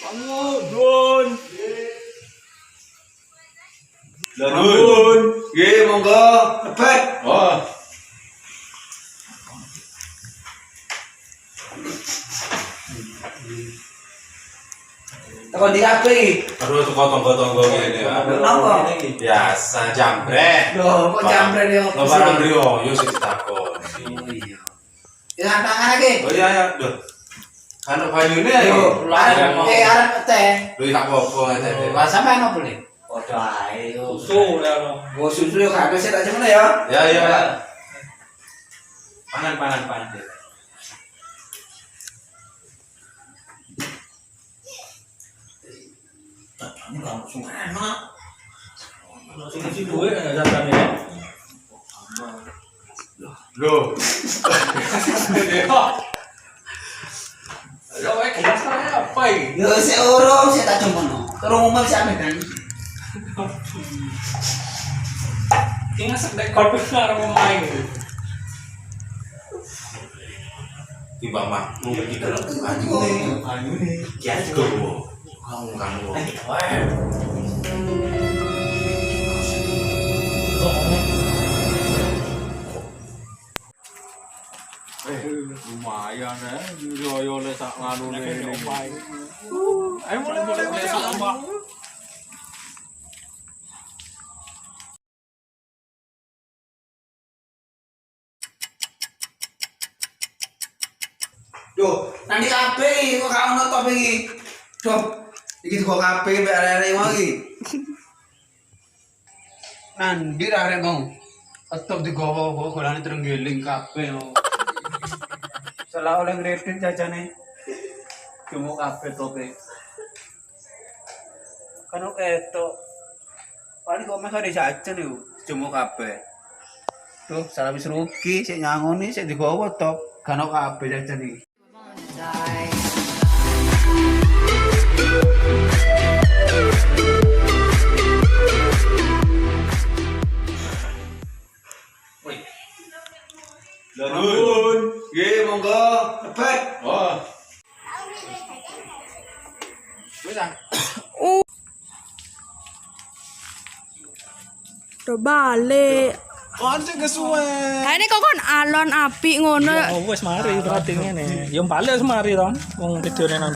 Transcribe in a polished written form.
Bangun. Bangun. Nggih, monggo. Lepet. Oh. Tekan di HP iki. Aduh, tuh tonggo-tonggo ngene. Kenapa? Biasa jambret. Loh, kok jambret yo? Lo barang Rio, yo sing ditakon. Oh iya. Ya tangan lagi. Oh iya ya, duh. Kan banyune ayo. Arep teh. Lu tak popo aja deh. Lah sampean opo le? Padha ae yo. Susu ya lo. Go susu yo gak sik tak jemene ya. Ya ya. Panan. Ini langsung enak. Langsung isi duit ya jatane. Loh. Lo kelas apa ini? Yo sik urung sik tak jemene. Terus umum sampe kan. Tinggal sedek kopi karo main gitu. Tiba mah lu iki kan Ayo nih. ya go. Kamu. Lumayan ya, yo le sak nganu ini. Ayo mulai sak mbak. Duh, nanti kabeh iki kok gak ono top iki. Duh, iki kok kabeh mbek arek-arek mau iki. Nandi arek mau. Atop digowo-gowo golane trenggiling kabeh. Salah oleh ngredit jajane. Cuma kabeh tope. Kan oke to. Paling kok meh jajan yo, cuma kabeh. Tuh, salah wis rugi sik nyangoni sik digowo top. Kan kabeh jajan iki. Bangun. Nggih, monggo. Lepet. Oh. Wis ah. Udah balik. Kan sing kesuwen. Nah ini kok kan alon api ngono. Oh wis mari berarti ngene. Yo balik wis mari to. Wong videone nang